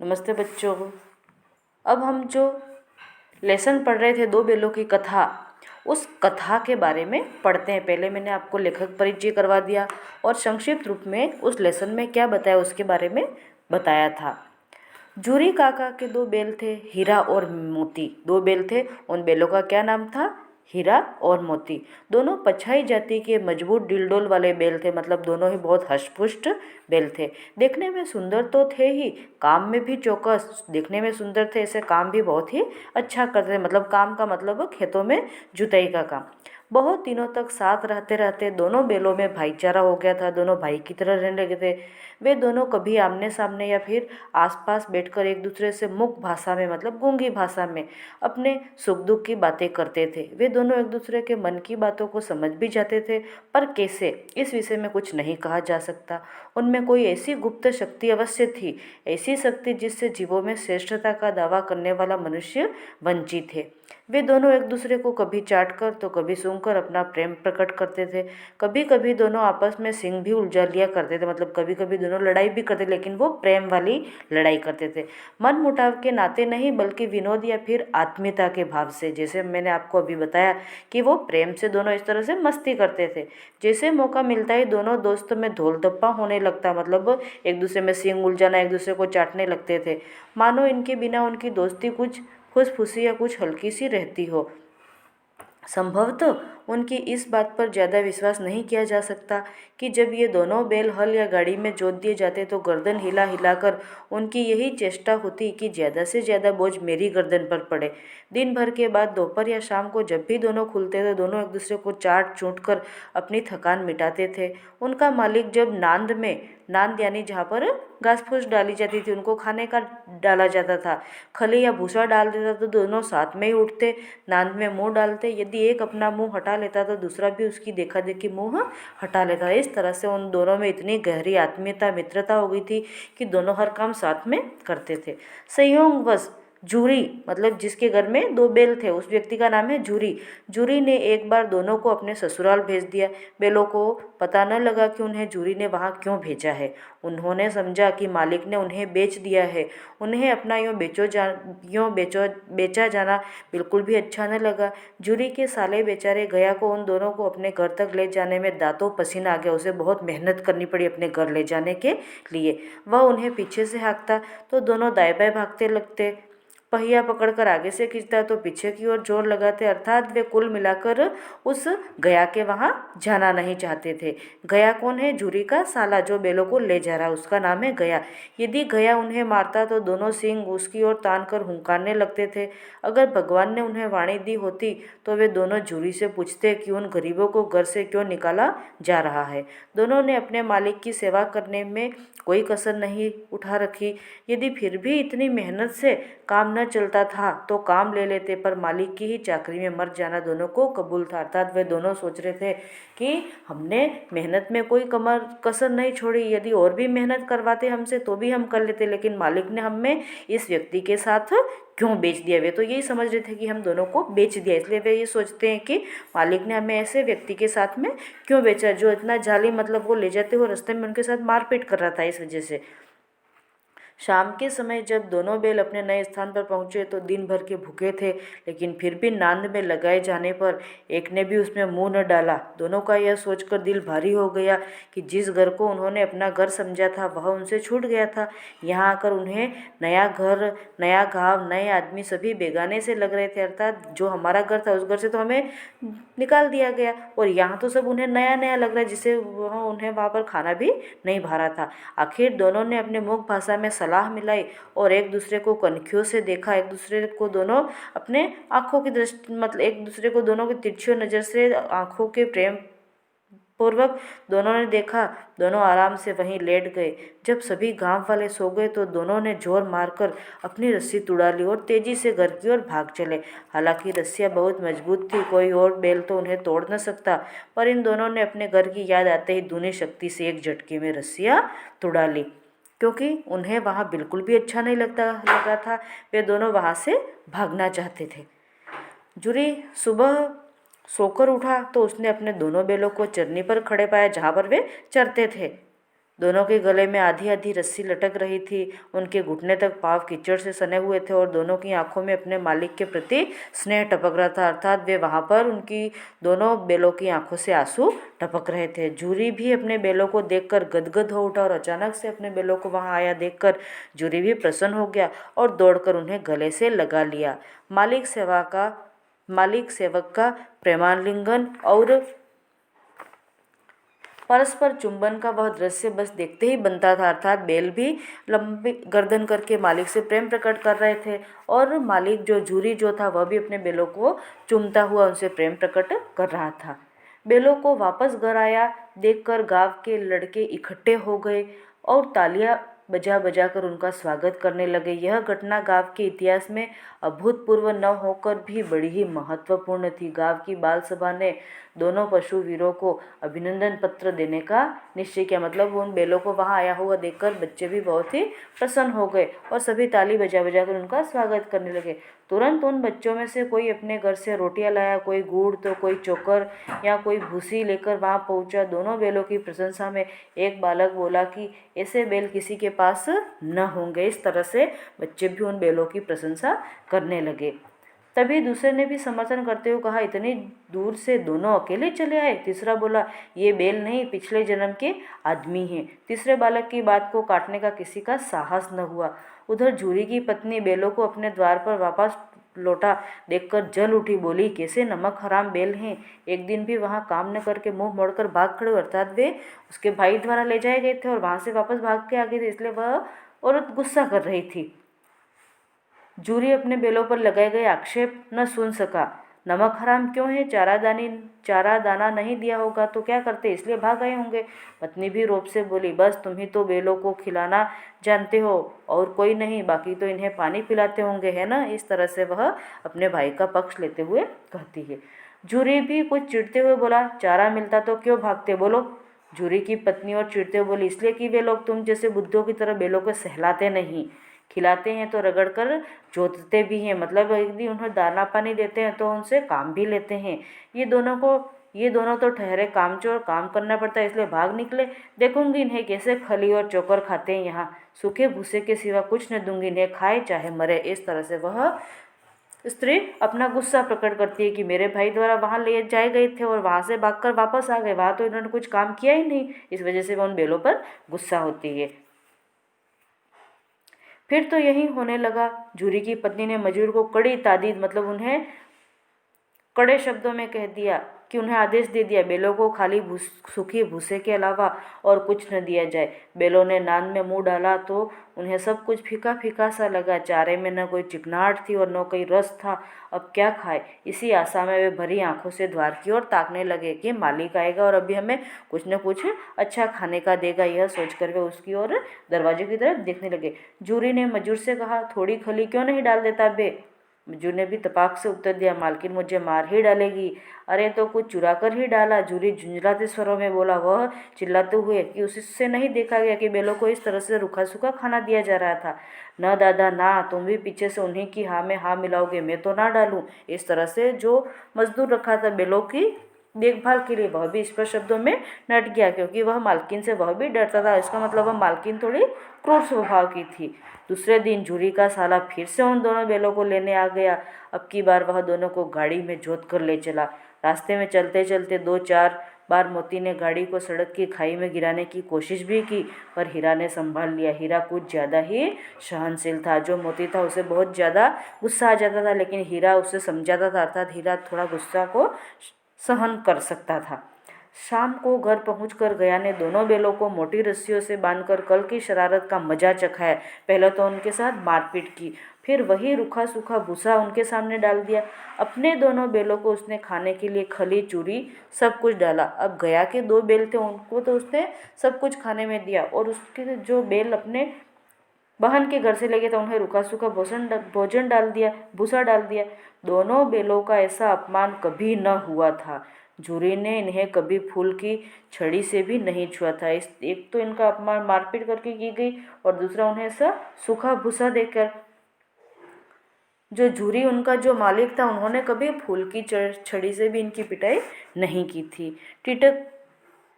नमस्ते बच्चों। अब हम जो लेसन पढ़ रहे थे दो बेलों की कथा, उस कथा के बारे में पढ़ते हैं। पहले मैंने आपको लेखक परिचय करवा दिया और संक्षिप्त रूप में उस लेसन में क्या बताया उसके बारे में बताया था। जूरी काका के दो बैल थे, हीरा और मोती। दो बैल थे, उन बैलों का क्या नाम था? हीरा और मोती। दोनों पछाई जाति के मजबूत डिलडोल वाले बैल थे, मतलब दोनों ही बहुत हष्टपुष्ट बैल थे। देखने में सुंदर तो थे ही, काम में भी चौकस। देखने में सुंदर थे, ऐसे काम भी बहुत ही अच्छा करते थे। मतलब काम का मतलब खेतों में जुताई का काम। बहुत दिनों तक साथ रहते रहते दोनों बैलों में भाईचारा हो गया था। दोनों भाई की तरह रहने लगे थे। वे दोनों कभी आमने सामने या फिर आसपास बैठकर एक दूसरे से मुख भाषा में, मतलब गूंगी भाषा में अपने सुख दुख की बातें करते थे। वे दोनों एक दूसरे के मन की बातों को समझ भी जाते थे, पर कैसे, इस विषय में कुछ नहीं कहा जा सकता। उनमें कोई ऐसी गुप्त शक्ति अवश्य थी, ऐसी शक्ति जिससे जीवों में श्रेष्ठता का दावा करने वाला मनुष्य वंचित है। वे दोनों एक दूसरे को कभी चाट कर तो कभी सूंघकर अपना प्रेम प्रकट करते थे। कभी कभी दोनों आपस में सिंग भी उलझा लिया करते थे, मतलब कभी कभी दोनों लड़ाई भी करते, लेकिन वो प्रेम वाली लड़ाई करते थे। मन मुटाव के नाते नहीं, बल्कि विनोद या फिर आत्मीयता के भाव से। जैसे मैंने आपको अभी बताया कि वो प्रेम से दोनों इस तरह से मस्ती करते थे। जैसे मौका मिलता ही दोनों दोस्तों में धोल धप्पा होने लगता, मतलब एक दूसरे में सींग उलझाना, एक दूसरे को चाटने लगते थे, मानो इनके बिना उनकी दोस्ती कुछ खुशफुसी या कुछ हल्की सी रहती हो। संभवतः उनकी इस बात पर ज़्यादा विश्वास नहीं किया जा सकता कि जब ये दोनों बैल हल या गाड़ी में जोत दिए जाते तो गर्दन हिला हिलाकर उनकी यही चेष्टा होती कि ज़्यादा से ज़्यादा बोझ मेरी गर्दन पर पड़े। दिन भर के बाद दोपहर या शाम को जब भी दोनों खुलते थे, दोनों एक दूसरे को चाट चूट कर अपनी थकान मिटाते थे। उनका मालिक जब नांद यानी जहाँ पर घास फूस डाली जाती थी, उनको खाने का डाला जाता था, खली या भूसा डाल देता तो दोनों साथ में ही उठते, नांद में मुंह डालते। यदि एक अपना मुंह हटा लेता तो दूसरा भी उसकी देखा देखी मुंह हटा लेता। इस तरह से उन दोनों में इतनी गहरी आत्मीयता मित्रता हो गई थी कि दोनों हर काम साथ में करते थे। संयोगवश जूरी, मतलब जिसके घर में दो बैल थे, उस व्यक्ति का नाम है जूरी। जूरी ने एक बार दोनों को अपने ससुराल भेज दिया। बैलों को पता न लगा कि उन्हें जूरी ने वहाँ क्यों भेजा है। उन्होंने समझा कि मालिक ने उन्हें बेच दिया है। उन्हें अपना बेचा जाना बिल्कुल भी अच्छा न लगा। जूरी के साले बेचारे गया को उन दोनों को अपने घर तक ले जाने में दांतों पसीना आ गया। उसे बहुत मेहनत करनी पड़ी अपने घर ले जाने के लिए। वह उन्हें पीछे से हाँकता तो दोनों दाएं बाएं भागते लगते। पहिया पकड़कर आगे से खींचता तो पीछे की ओर जोर लगाते। अर्थात वे कुल मिलाकर उस गया के वहाँ जाना नहीं चाहते थे। गया कौन है? जूरी का साला, जो बैलों को ले जा रहा है, उसका नाम है गया। यदि गया उन्हें मारता तो दोनों सींग उसकी ओर तान कर हुंकारने लगते थे। अगर भगवान ने उन्हें वाणी दी होती तो वे दोनों जूरी से पूछते कि उन गरीबों को घर से क्यों निकाला जा रहा है। दोनों ने अपने मालिक की सेवा करने में कोई कसर नहीं उठा रखी। यदि फिर भी इतनी मेहनत से काम न चलता था तो काम ले लेते, पर मालिक की ही चाकरी में मर जाना दोनों को कबूल था। अर्थात वे दोनों सोच रहे थे कि हमने मेहनत में कोई कसर नहीं छोड़ी, यदि और भी मेहनत करवाते हमसे तो भी हम कर लेते, लेकिन मालिक ने हमें इस व्यक्ति के साथ क्यों बेच दिया। वे तो यही समझ रहे थे कि हम दोनों को बेच दिया, इसलिए वे ये सोचते हैं कि मालिक ने हमें ऐसे व्यक्ति के साथ में क्यों बेचा जो इतना जाली, मतलब वो ले जाते हुए रास्ते में उनके साथ मारपीट कर रहा था। इस वजह से शाम के समय जब दोनों बैल अपने नए स्थान पर पहुंचे तो दिन भर के भूखे थे, लेकिन फिर भी नांद में लगाए जाने पर एक ने भी उसमें मुंह न डाला। दोनों का यह सोचकर दिल भारी हो गया कि जिस घर को उन्होंने अपना घर समझा था वह उनसे छूट गया था। यहाँ आकर उन्हें नया घर, नया गाँव, नए आदमी सभी बेगाने से लग रहे थे। अर्थात जो हमारा घर था उस घर से तो हमें निकाल दिया गया, और यहाँ तो सब उन्हें नया नया लग रहा है, जिससे उन्हें वहाँ पर खाना भी नहीं भा रहा था। आखिर दोनों ने अपने मुख भाषा में सलाह मिलाई और एक दूसरे को कनखियों से देखा। एक दूसरे को दोनों अपने आँखों की दृष्टि, मतलब एक दूसरे को दोनों की तिरछी नज़र से आँखों के प्रेम पूर्वक दोनों ने देखा। दोनों आराम से वहीं लेट गए। जब सभी गांव वाले सो गए तो दोनों ने जोर मारकर अपनी रस्सी तुड़ा ली और तेजी से घर की ओर भाग चले। हालांकि रस्सियाँ बहुत मजबूत थी, कोई और बैल तो उन्हें तोड़ न सकता, पर इन दोनों ने अपने घर की याद आते ही दूनी शक्ति से एक झटके में रस्सियाँ तुड़ा ली, क्योंकि उन्हें वहाँ बिल्कुल भी अच्छा नहीं लगा था। वे दोनों वहाँ से भागना चाहते थे। जूरी सुबह सोकर उठा तो उसने अपने दोनों बैलों को चरनी पर खड़े पाया, जहाँ पर वे चरते थे। दोनों के गले में आधी आधी रस्सी लटक रही थी। उनके घुटने तक पाँव कीचड़ से सने हुए थे और दोनों की आंखों में अपने मालिक के प्रति स्नेह टपक रहा था, अर्थात वे वहाँ पर उनकी दोनों बैलों की आंखों से आंसू टपक रहे थे। जूरी भी अपने बैलों को देखकर गदगद हो उठा और अचानक से अपने बैलों को वहाँ आया देखकर जूरी भी प्रसन्न हो गया और दौड़कर उन्हें गले से लगा लिया। मालिक सेवक का प्रेमालिंगन और परस्पर चुंबन का वह दृश्य बस देखते ही बनता था, अर्थात बैल भी लंबी गर्दन करके मालिक से प्रेम प्रकट कर रहे थे और मालिक जो जूरी जो था वह भी अपने बैलों को चूमता हुआ उनसे प्रेम प्रकट कर रहा था। बैलों को वापस घर आया देखकर गांव के लड़के इकट्ठे हो गए और तालियां बजा बजा कर उनका स्वागत करने लगे। यह घटना गांव के इतिहास में अभूतपूर्व न होकर भी बड़ी ही महत्वपूर्ण थी। गांव की बाल सभा ने दोनों पशु वीरों को अभिनंदन पत्र देने का निश्चय किया। मतलब उन बैलों को वहां आया हुआ देखकर बच्चे भी बहुत ही प्रसन्न हो गए और सभी ताली बजा बजा कर उनका स्वागत करने लगे। तुरंत उन बच्चों में से कोई अपने घर से रोटियां लाया, कोई गुड़ तो कोई चोकर या कोई भूसी लेकर वहां पहुंचा। दोनों बैलों की प्रशंसा में एक बालक बोला कि ऐसे बैल किसी के पास न होंगे। इस तरह से बच्चे भी उन बैलों की प्रशंसा करने लगे। तभी दूसरे ने भी समर्थन करते हुए कहा, इतनी दूर से दोनों अकेले चले आए। तीसरा बोला, ये बैल नहीं, पिछले जन्म के आदमी हैं। तीसरे बालक की बात को काटने का किसी का साहस न हुआ। उधर जूरी की पत्नी बैलों को अपने द्वार पर वापस लौटा देखकर जल उठी, बोली, कैसे नमक हराम बैल हैं, एक दिन भी वहाँ काम न करके मुंह मोड़कर भाग खड़े। अर्थात वे उसके भाई द्वारा ले जाए गए थे और वहाँ से वापस भाग के आ गए थे, इसलिए वह औरत गुस्सा कर रही थी। जूरी अपने बैलों पर लगाए गए आक्षेप न सुन सका। नमक हराम क्यों है, चारा दाना नहीं दिया होगा तो क्या करते, इसलिए भाग आए होंगे। पत्नी भी रोब से बोली, बस तुम ही तो बैलों को खिलाना जानते हो और कोई नहीं, बाकी तो इन्हें पानी पिलाते होंगे, है ना। इस तरह से वह अपने भाई का पक्ष लेते हुए कहती है। जूरी भी कुछ चिढ़ते हुए बोला, चारा मिलता तो क्यों भागते, बोलो। जूरी की पत्नी और चिढ़ते हुए बोली, इसलिए कि वे लोग तुम जैसे बुद्धों की तरह बैलों को सहलाते नहीं, खिलाते हैं तो रगड़ कर जोतते भी हैं। मतलब यदि उन्हें दाना पानी देते हैं तो उनसे काम भी लेते हैं। ये दोनों तो ठहरे कामचोर, काम करना पड़ता है, इसलिए भाग निकले। देखूंगी इन्हें कैसे खली और चोकर खाते हैं, यहाँ सूखे भूसे के सिवा कुछ न दूंगी, इन्हें खाए चाहे मरे। इस तरह से वह स्त्री अपना गुस्सा प्रकट करती है कि मेरे भाई द्वारा वहाँ ले जाए गए थे और वहाँ से भागकर वापस आ गए, वहाँ तो इन्होंने कुछ काम किया ही नहीं। इस वजह से वह उन बैलों पर गुस्सा होती है। फिर तो यही होने लगा। जूरी की पत्नी ने मजूर को कड़ी तादीद, मतलब उन्हें कड़े शब्दों में कह दिया कि उन्हें आदेश दे दिया, बैलों को खाली सूखे भूसे के अलावा और कुछ न दिया जाए। बैलों ने नान में मुंह डाला तो उन्हें सब कुछ फीका फीका सा लगा। चारे में न कोई चिकनाहट थी और न कोई रस था। अब क्या खाए, इसी आशा में वे भरी आंखों से द्वार की ओर ताकने लगे कि मालिक आएगा और अभी हमें कुछ न कुछ अच्छा खाने का देगा। यह सोचकर वे उसकी ओर दरवाजे की तरफ देखने लगे। जूरी ने मजूर से कहा, थोड़ी खली क्यों नहीं डाल देता बे। मजूर ने भी तपाक से उत्तर दिया, मालकिन मुझे मार ही डालेगी। अरे तो कुछ चुरा कर ही डाला। जूरी झुंझलाते स्वरों में बोला, वह चिल्लाते हुए कि उससे नहीं देखा गया कि बैलों को इस तरह से रूखा सूखा खाना दिया जा रहा था। न दादा ना, तुम भी पीछे से उन्हीं की हाँ में हाँ मिलाओगे, मैं तो ना डालूं। इस तरह से जो मजदूर रखा था बैलों की देखभाल के लिए वह भी स्पष्ट शब्दों में नट गया, क्योंकि वह मालकिन से वह भी डरता था। इसका मतलब वह मालकिन थोड़ी क्रूर स्वभाव की थी। दूसरे दिन जूरी का साला फिर से उन दोनों बैलों को लेने आ गया। अब की बार वह दोनों को गाड़ी में जोत कर ले चला। रास्ते में चलते चलते 2-4 बार मोती ने गाड़ी को सड़क की खाई में गिराने की कोशिश भी की, पर हीरा ने संभाल लिया। हीरा कुछ ज़्यादा ही सहनशील था। जो मोती था उसे बहुत ज़्यादा गुस्सा आ जाता था, लेकिन हीरा उसे समझाता था, अर्थात हीरा थोड़ा गुस्सा को सहन कर सकता था। शाम को घर पहुंचकर गया ने दोनों बैलों को मोटी रस्सियों से बांधकर कल की शरारत का मजा चखाया। पहले तो उनके साथ मारपीट की, फिर वही रूखा सूखा भूसा उनके सामने डाल दिया। अपने दोनों बैलों को उसने खाने के लिए खली चूरी सब कुछ डाला। अब गया के 2 बैल थे, उनको तो उसने सब कुछ खाने में दिया और उसके जो बैल अपने बहन के घर से ले गया था उन्हें रूखा सूखा भोजन डाल दिया, भूसा डाल दिया। दोनों बैलों का ऐसा अपमान कभी न हुआ था। जूरी ने इन्हें कभी फूल की छड़ी से भी नहीं छुआ था। इस एक तो इनका अपमान मारपीट करके की गई और दूसरा उन्हें ऐसा सूखा भूसा देकर। जो जूरी उनका जो मालिक था उन्होंने कभी फूल की छड़ी से भी इनकी पिटाई नहीं की थी। टिटक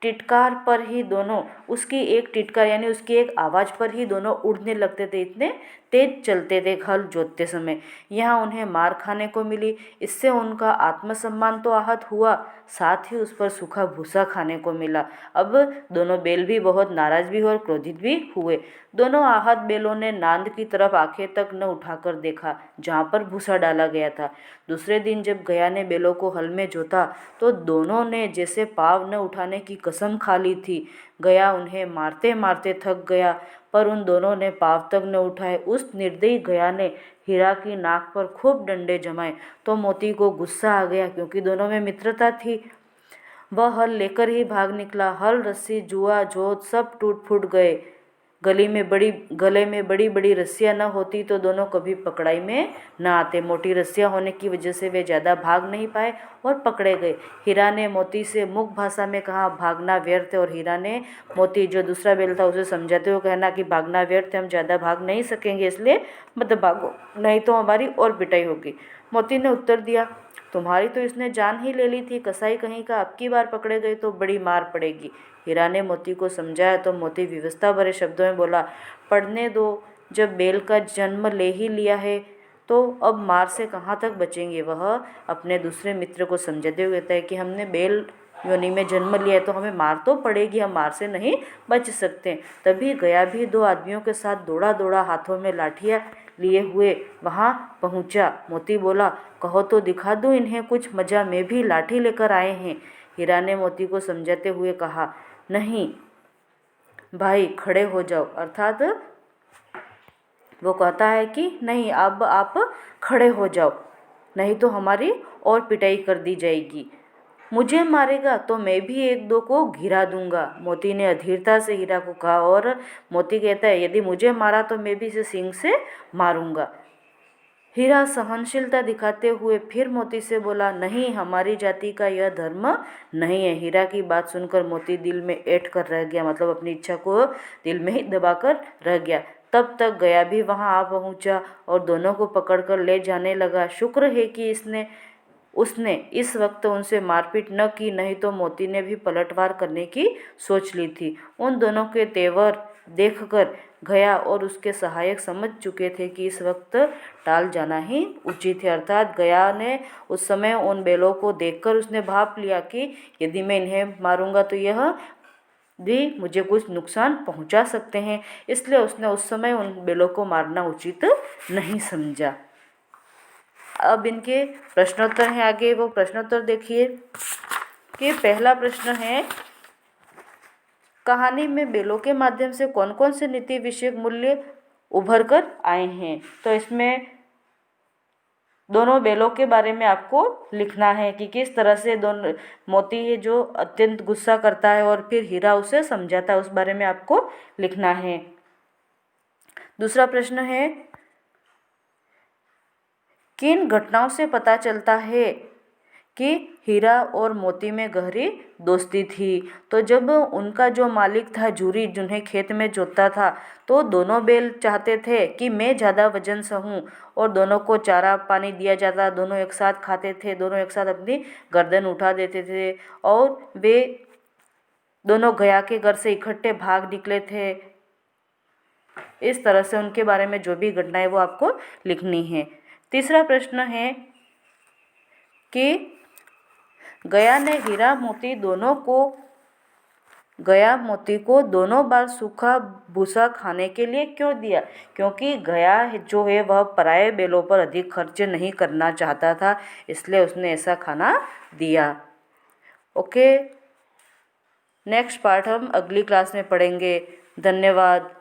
टिटकार पर ही दोनों, उसकी एक टिटकार यानी उसकी एक आवाज़ पर ही दोनों उड़ने लगते थे, इतने तेज चलते थे हल जोतते समय। यहाँ उन्हें मार खाने को मिली, इससे उनका आत्मसम्मान तो आहत हुआ, साथ ही उस पर सूखा भूसा खाने को मिला। अब दोनों बैल भी बहुत नाराज भी हुए और क्रोधित भी हुए। दोनों आहत बैलों ने नांद की तरफ आंखें तक न उठाकर देखा जहाँ पर भूसा डाला गया था। दूसरे दिन जब गया ने बैलों को हल में जोता तो दोनों ने जैसे पाँव न उठाने की कसम खा ली थी। गया उन्हें मारते मारते थक गया, पर उन दोनों ने पाँव तक न उठाए। उस निर्दयी गया ने हीरा की नाक पर खूब डंडे जमाए तो मोती को गुस्सा आ गया, क्योंकि दोनों में मित्रता थी। वह हल लेकर ही भाग निकला। हल, रस्सी, जुआ, जोत सब टूट फूट गए। गले में बड़ी बड़ी रस्सियाँ न होती तो दोनों कभी पकड़ाई में न आते। मोटी रस्सियाँ होने की वजह से वे ज़्यादा भाग नहीं पाए और पकड़े गए। हीरा ने मोती से मुख भाषा में कहा, भागना व्यर्थ है। और हीरा ने मोती, जो दूसरा बैल था, उसे समझाते हुए कहना कि भागना व्यर्थ है, हम ज़्यादा भाग नहीं सकेंगे, इसलिए मत भागो, नहीं तो हमारी और पिटाई होगी। मोती ने उत्तर दिया, तुम्हारी तो इसने जान ही ले ली थी, कसाई कहीं का, अब की बार पकड़े गए तो बड़ी मार पड़ेगी। हीरा ने मोती को समझाया तो मोती विवशता भरे शब्दों में बोला, पढ़ने दो, जब बैल का जन्म ले ही लिया है तो अब मार से कहाँ तक बचेंगे। वह अपने दूसरे मित्र को समझाते हुए कहता है कि हमने बैल योनि में जन्म लिया है तो हमें मार तो पड़ेगी, हम मार से नहीं बच सकते। तभी गया भी दो आदमियों के साथ दौड़ा दौड़ा हाथों में लाठियाँ लिए हुए वहाँ पहुँचा। मोती बोला, कहो तो दिखा दूँ इन्हें कुछ मजा, में भी लाठी लेकर आए हैं। हीरा ने मोती को समझाते हुए कहा, नहीं भाई, खड़े हो जाओ। अर्थात वो कहता है कि नहीं, अब आप खड़े हो जाओ, नहीं तो हमारी और पिटाई कर दी जाएगी। मुझे मारेगा तो मैं भी एक दो को घिरा दूंगा, मोती ने अधीरता से हीरा को कहा। और मोती कहता है, यदि मुझे मारा तो मैं भी इसे सींग से मारूंगा। हीरा सहनशीलता दिखाते हुए फिर मोती से बोला, नहीं, हमारी जाति का यह धर्म नहीं है। हीरा की बात सुनकर मोती दिल में ऐंठ कर रह गया, मतलब अपनी इच्छा को दिल में ही दबाकर रह गया। तब तक गया भी वहां आ पहुंचा और दोनों को पकड़कर ले जाने लगा। शुक्र है कि उसने इस वक्त उनसे मारपीट न की, नहीं तो मोती ने भी पलटवार करने की सोच ली थी। उन दोनों के तेवर देखकर गया और उसके सहायक समझ चुके थे कि इस वक्त टाल जाना ही उचित है। अर्थात गया ने उस समय उन बैलों को देखकर उसने भाप लिया कि यदि मैं इन्हें मारूंगा तो यह भी मुझे कुछ नुकसान पहुंचा सकते हैं, इसलिए उसने उस समय उन बैलों को मारना उचित नहीं समझा। अब इनके प्रश्नोत्तर हैं आगे, वो प्रश्नोत्तर देखिए कि पहला प्रश्न है, कहानी में बैलों के माध्यम से कौन कौन से नीति विषयक मूल्य उभर कर आए हैं। तो इसमें दोनों बैलों के बारे में आपको लिखना है कि किस तरह से दोनों, मोती है जो अत्यंत गुस्सा करता है और फिर हीरा उसे समझाता है, उस बारे में आपको लिखना है। दूसरा प्रश्न है, किन घटनाओं से पता चलता है कि हीरा और मोती में गहरी दोस्ती थी। तो जब उनका जो मालिक था जूरी, जिन्हें खेत में जोतता था, तो दोनों बैल चाहते थे कि मैं ज़्यादा वजन सहूँ और दोनों को चारा पानी दिया जाता, दोनों एक साथ खाते थे, दोनों एक साथ अपनी गर्दन उठा देते थे और वे दोनों गया के घर से इकट्ठे भाग निकले थे। इस तरह से उनके बारे में जो भी घटनाएं वो आपको लिखनी है। तीसरा प्रश्न है कि गया मोती को दोनों बार सूखा भूसा खाने के लिए क्यों दिया। क्योंकि गया जो है वह पराये बैलों पर अधिक खर्च नहीं करना चाहता था, इसलिए उसने ऐसा खाना दिया। ओके, नेक्स्ट पार्ट हम अगली क्लास में पढ़ेंगे। धन्यवाद।